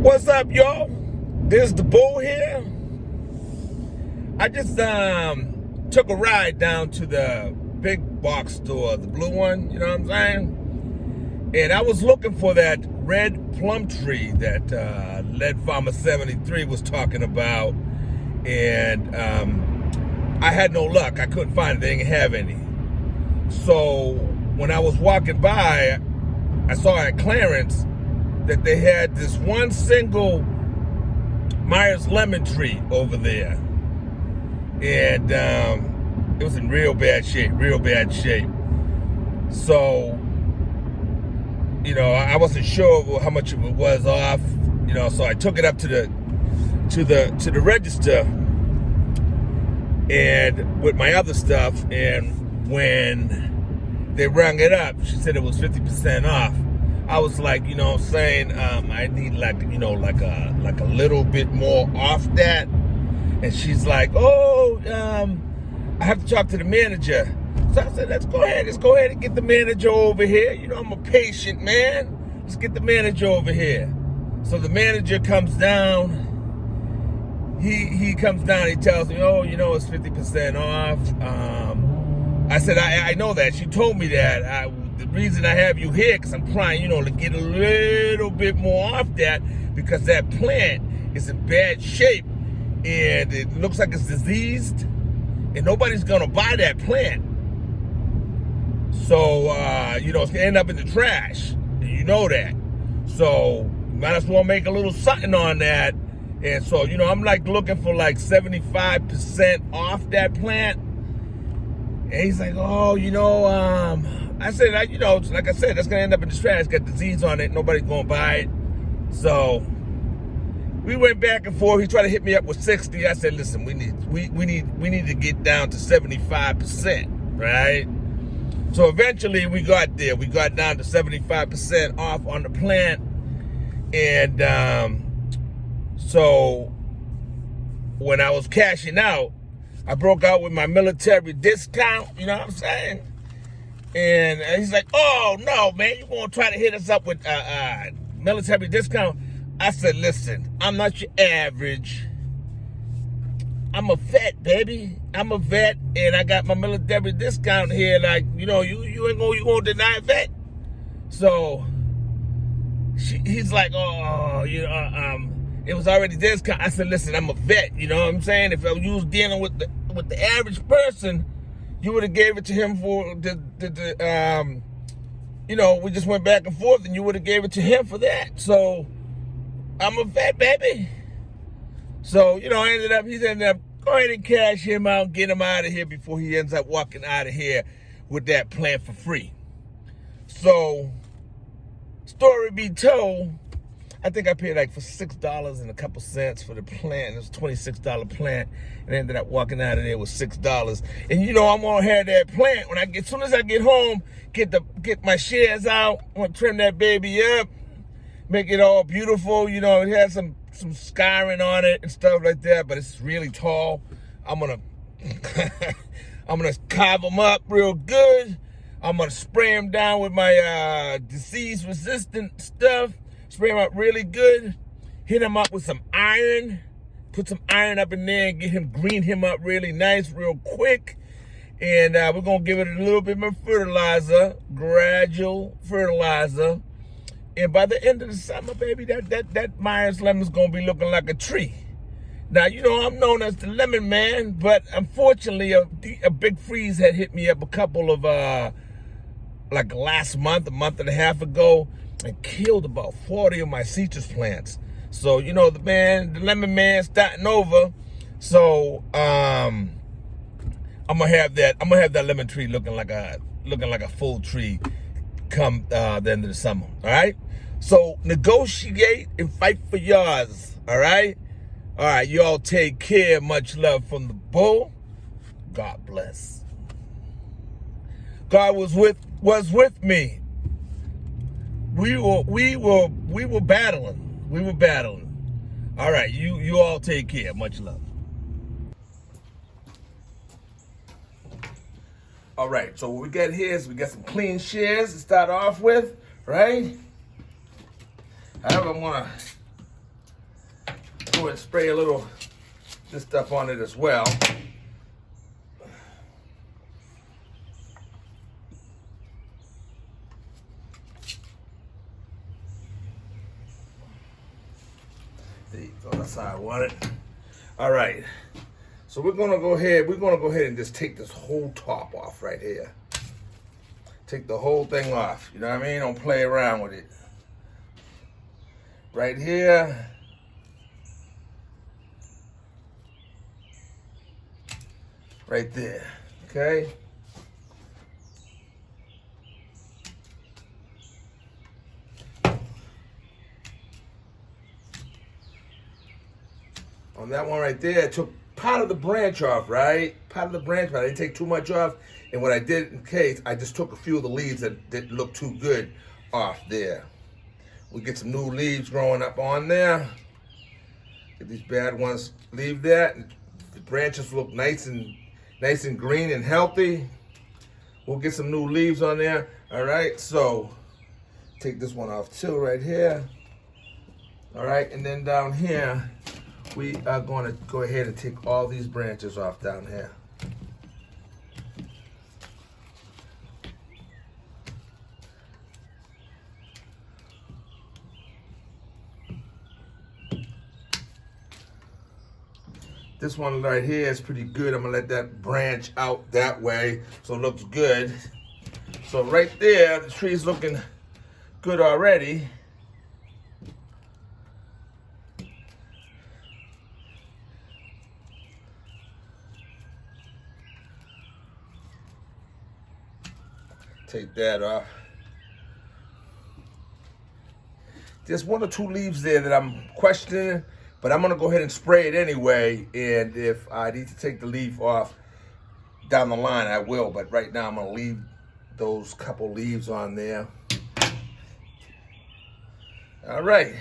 What's up, y'all? This is the bull here. I just took a ride down to the big box store, the blue one, you know what I'm saying? And I was looking for that red plum tree that Lead Farmer 73 was talking about. And I had no luck. I couldn't find it. They didn't have any. So when I was walking by, I saw at clearance that they had this one single Myers lemon tree over there. And it was in real bad shape. So, you know, I wasn't sure how much of it was off, you know, so I took it up to the register and with my other stuff, and when they rung it up, she said it was 50% off. I was like, you know what I'm saying, I need like a little bit more off that. And she's like, oh, I have to talk to the manager. So I said, let's go ahead and get the manager over here. You know, I'm a patient man. Let's get the manager over here. So the manager comes down. He comes down, he tells me, oh, you know, it's 50% off. I said, I know that. She told me that. The reason I have you here, because I'm trying, you know, to get a little bit more off that, because that plant is in bad shape and it looks like it's diseased and nobody's gonna buy that plant. So, you know, it's gonna end up in the trash. And you know that. So, might as well make a little something on that. And so, you know, I'm like looking for like 75% off that plant. And he's like, oh, you know, I said, you know, like I said, that's gonna end up in the trash. It's got disease on it. Nobody's gonna buy it. So we went back and forth. He tried to hit me up with 60. I said, listen, we need to get down to 75%, right? So eventually we got there. We got down to 75% off on the plant, and so when I was cashing out, I broke out with my military discount. You know what I'm saying? And he's like, oh, no, man, you want to try to hit us up with military discount? I said, listen, I'm not your average. I'm a vet, baby. I'm a vet, and I got my military discount here. Like, you know, you ain't gonna deny a vet. So he's like, oh, you know, it was already discount. I said, listen, I'm a vet. You know what I'm saying? If you was dealing with the average person, you would have gave it to him for you know, we just went back and forth, and you would have gave it to him for that. So I'm a vet, baby. So, you know, he's ended up, go ahead and cash him out, get him out of here before he ends up walking out of here with that plant for free. So, story be told, I think I paid like for $6 and a couple cents for the plant. It was a $26 plant, and ended up walking out of there with $6. And you know, I'm gonna have that plant when as soon as I get home, get my shears out. I'm gonna trim that baby up, make it all beautiful. You know, it has some scarring on it and stuff like that, but it's really tall. I'm gonna carve them up real good. I'm gonna spray them down with my disease resistant stuff. Spray him up really good, hit him up with some iron, put some iron up in there and green him up really nice, real quick. And we're gonna give it a little bit more fertilizer, gradual fertilizer. And by the end of the summer, baby, that Myers lemon is gonna be looking like a tree. Now, you know, I'm known as the lemon man, but unfortunately a big freeze had hit me up a couple of, like last month, a month and a half ago, and killed about 40 of my citrus plants. So, you know, the lemon man starting over. So, I'm gonna have that lemon tree looking like a full tree come the end of the summer. All right. So negotiate and fight for yours. All right. All right. You all take care. Much love from the bull. God bless. God was with me. We were battling. All right, you all take care. Much love. All right, so what we got here is we got some clean shears to start off with, right? However, I'm gonna through and spray a little this stuff on it as well. There you go, that's how I want it. All right, so we're gonna go ahead and just take this whole top off right here. Take the whole thing off, you know what I mean? Don't play around with it. Right here. Right there, okay? On that one right there, I took part of the branch off, right? Part of the branch, but I didn't take too much off. And what I did in case, I just took a few of the leaves that didn't look too good off there. We get some new leaves growing up on there. Get these bad ones, leave that. The branches look nice and green and healthy. We'll get some new leaves on there. All right, so take this one off too right here. All right, and then down here, we are going to go ahead and take all these branches off down here. This one right here is pretty good. I'm gonna let that branch out that way so it looks good. So right there, the tree's looking good already. Take that off. There's one or two leaves there that I'm questioning, but I'm gonna go ahead and spray it anyway. And if I need to take the leaf off down the line, I will. But right now I'm gonna leave those couple leaves on there. All right.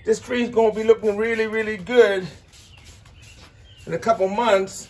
This tree's gonna be looking really, really good in a couple months.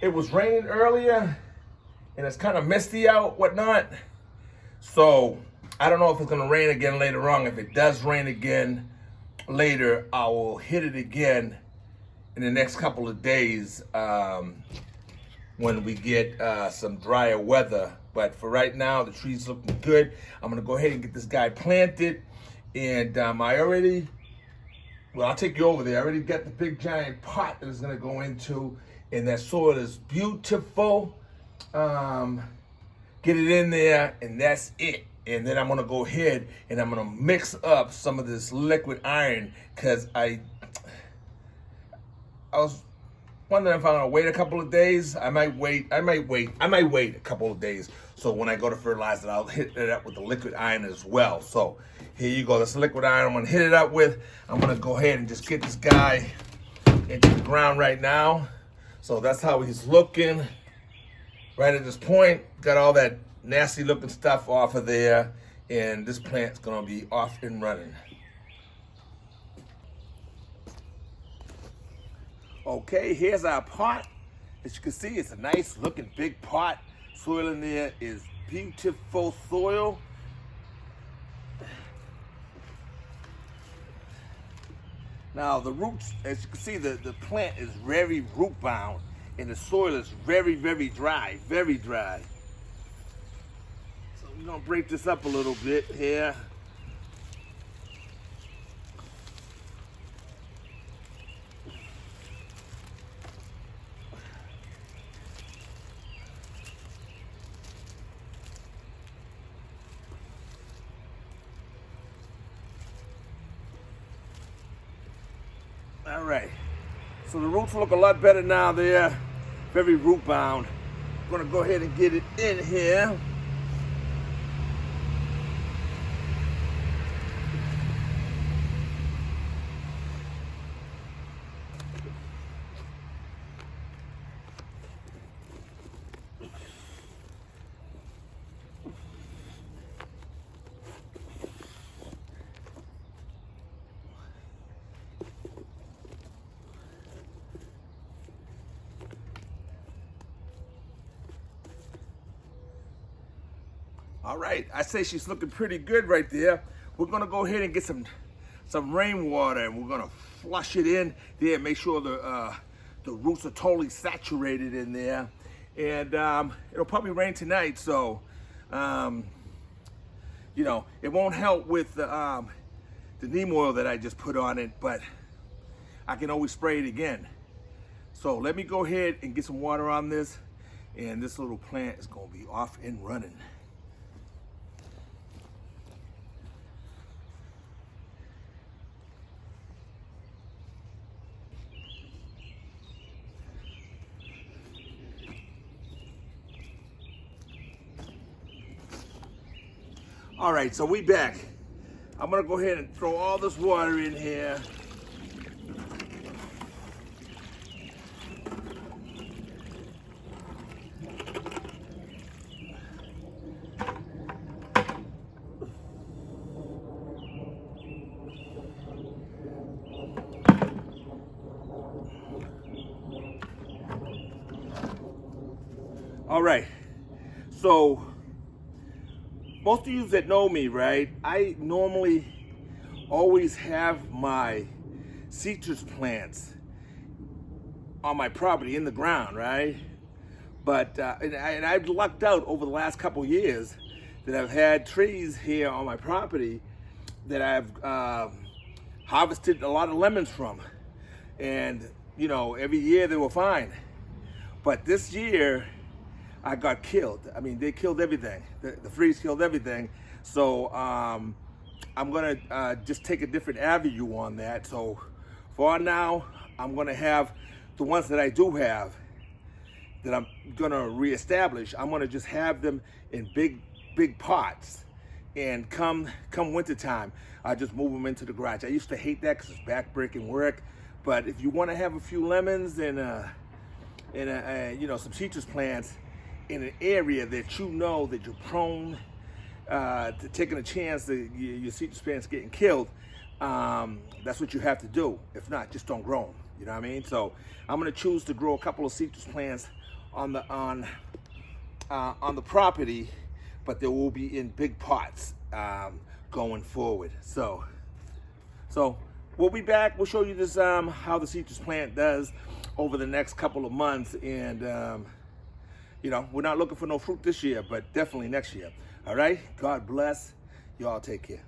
It was raining earlier and it's kind of misty out, whatnot. So I don't know if it's gonna rain again later on. If it does rain again later, I will hit it again in the next couple of days when we get some drier weather. But for right now, the tree's looking good. I'm gonna go ahead and get this guy planted. And I'll take you over there. I already got the big giant pot that it's gonna go into, and that soil is beautiful. Get it in there, and that's it. And then I'm gonna go ahead and I'm gonna mix up some of this liquid iron, because I was wondering if I'm gonna wait a couple of days. I might wait a couple of days. So when I go to fertilize it, I'll hit it up with the liquid iron as well. So here you go, this liquid iron I'm gonna hit it up with. I'm gonna go ahead and just get this guy into the ground right now. So that's how he's looking right at this point. Got all that nasty looking stuff off of there, and this plant's gonna be off and running. Okay, here's our pot. As you can see, it's a nice looking big pot. Soil in there is beautiful soil. Now the roots, as you can see, the plant is very root bound, and the soil is very, very dry, very dry. So we're gonna break this up a little bit here. All right, so the roots look a lot better now. They're very root bound. I'm gonna go ahead and get it in here. All right, I say she's looking pretty good right there. We're gonna go ahead and get some rainwater, and we're gonna flush it in there, make sure the roots are totally saturated in there. And it'll probably rain tonight, so you know, it won't help with the neem oil that I just put on it, but I can always spray it again. So let me go ahead and get some water on this, and this little plant is gonna be off and running. All right, so we back. I'm gonna go ahead and throw all this water in here. All right, so most of you that know me, right, I normally always have my citrus plants on my property in the ground, right? But and I've lucked out over the last couple years that I've had trees here on my property that I've harvested a lot of lemons from, and you know, every year they were fine. But this year I got killed. I mean, they killed everything. The freeze killed everything. So I'm gonna just take a different avenue on that. So for now, I'm gonna have the ones that I do have that I'm gonna reestablish. I'm gonna just have them in big pots, and come wintertime, I just move them into the garage. I used to hate that because it's backbreaking work. But if you want to have a few lemons and you know, some citrus plants in an area that you know that you're prone to taking a chance that your citrus plants getting killed, that's what you have to do. If not, just don't grow them. You know what I mean? So I'm gonna choose to grow a couple of citrus plants on the property, but they will be in big pots going forward. So we'll be back. We'll show you this how the citrus plant does over the next couple of months, and you know, we're not looking for no fruit this year, but definitely next year. All right? God bless. Y'all take care.